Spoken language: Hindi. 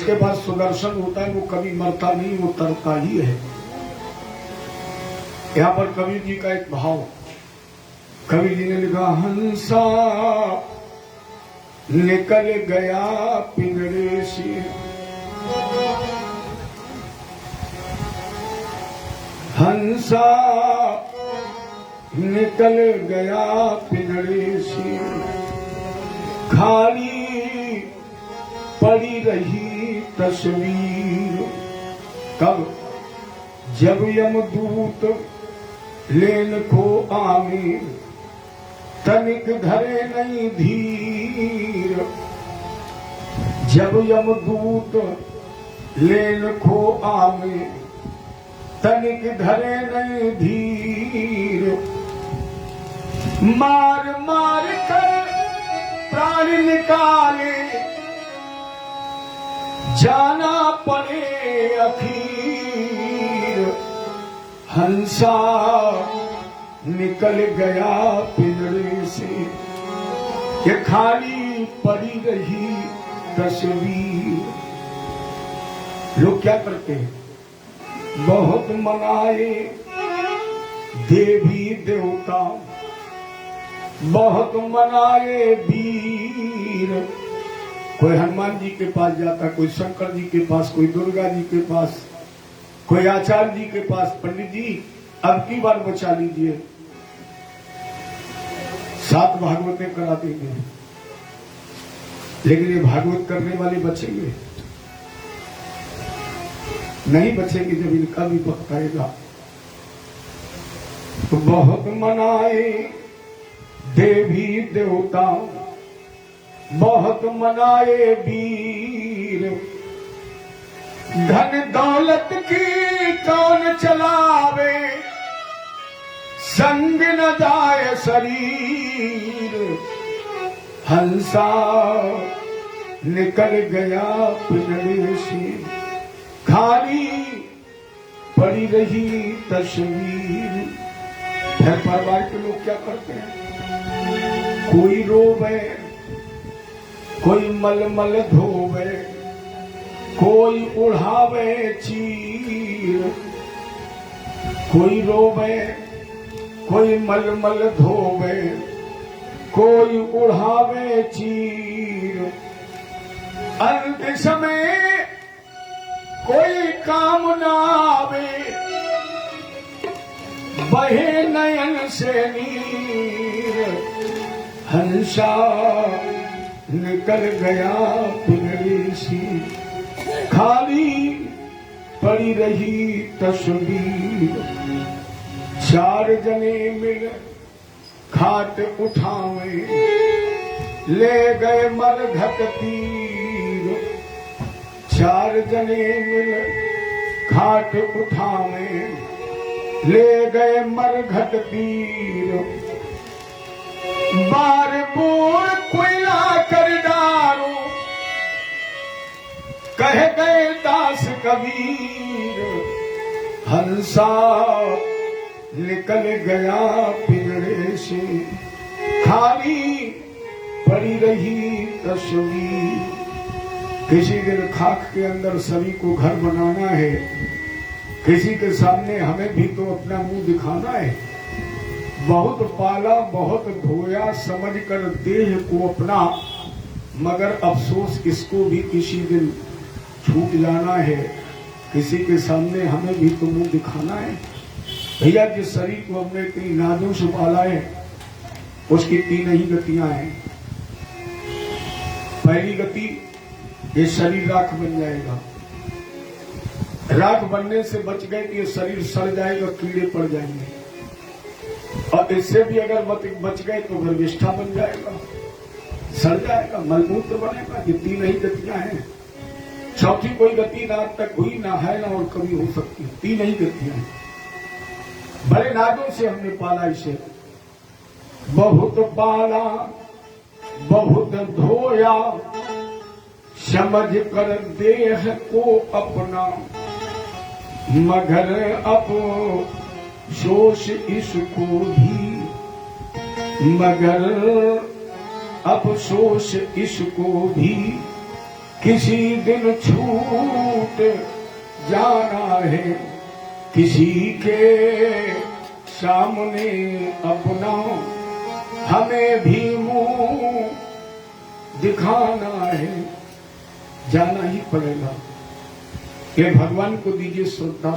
उसके बाद सुदर्शन होता है, वो कभी मरता नहीं, वो तरता ही है। यहाँ पर कवि जी का एक भाव, कवि जी ने लिखा, हंसा निकल गया पिंजरे से, हंसा निकल गया पिंजरे से, खाली पड़ी रही तस्वीर। कब? जब यमदूत लेन को आवे, तनिक धरे नहीं धीर। जब यमदूत लेन को आवे, तनिक धरे नहीं धीर। मार मार कर प्राण निकाले, जाना पड़े अखीर। हंसा निकल गया पिंजरे से, ये खाली पड़ी रही तस्वीर। लोग क्या करते हैं? बहुत मनाए देवी देवता, बहुत मनाए वीर। कोई हनुमान जी के पास जाता, कोई शंकर जी के पास, कोई दुर्गा जी के पास, कोई आचार्य जी के पास, पंडित जी अब की बार बचा लीजिए, 7 भागवतें करा देंगे। लेकिन ये भागवत करने वाले बचेंगे नहीं, बचेंगे जब इनका भी वक्त आएगा। तो बहुत मनाए देवी देवता, बहुत मनाए वीर। धन दौलत की कौन चलावे, संग न जाए शरीर। हंसा निकल गया पिंजरे से, खाली पड़ी रही तस्वीर। घर परिवार के लोग क्या करते हैं? कोई रोवे, कोई मलमल धोवे, कोई उड़ावे चीर। कोई रोवे, कोई मलमल धोवे, कोई उड़ावे चीर। अंत समय कोई काम न आवे, बहे नयन से नीर। हंसा निकल गया पिंजरे से, खाली पड़ी रही तस्वीर। 4 जने मिल खाट उठावे, ले गए मरघट तीर। 4 जने मिल खाट उठावे, ले गए मरघट तीर। बार बोर कोयला कर डारो, कह गए दास कबीर। हंसा निकल गया पिंजरे से, खाली पड़ी रही तस्वीर। किसी दिन खाक के अंदर सभी को घर बनाना है, किसी के सामने हमें भी तो अपना मुंह दिखाना है। बहुत पाला बहुत धोया, समझ कर देह को अपना, मगर अफसोस इसको भी किसी दिन छूट जाना है। किसी के सामने हमें भी तो मुंह दिखाना है। भैया जिस शरीर को हमने इतनी नाजों से पाला है, उसकी 3 ही गतियां हैं। पहली गति, ये शरीर राख बन जाएगा। राख बनने से बच गए कि ये शरीर सड़ जाएगा, कीड़े पड़ जाएंगे। और इससे भी अगर बच गए तो गर्विष्ठा बन जाएगा, सड़ जाएगा, मलमूत्र बनेगा। ये 3 ही गतियां हैं। चौथी कोई गति ना आज तक हुई, ना है, ना और कभी हो सकती। 3 ही गतियां हैं। बड़े नाजों से हमने पाला इसे, बहुत पाला बहुत धोया, समझ कर देह को अपना, मगर अफसोस इसको भी, मगर अफसोस इसको भी, किसी दिन छूट जाना है, किसी के सामने अपना हमें भी मुंह दिखाना है, जाना ही पड़ेगा। ये भगवान को दीजिए श्रद्धा।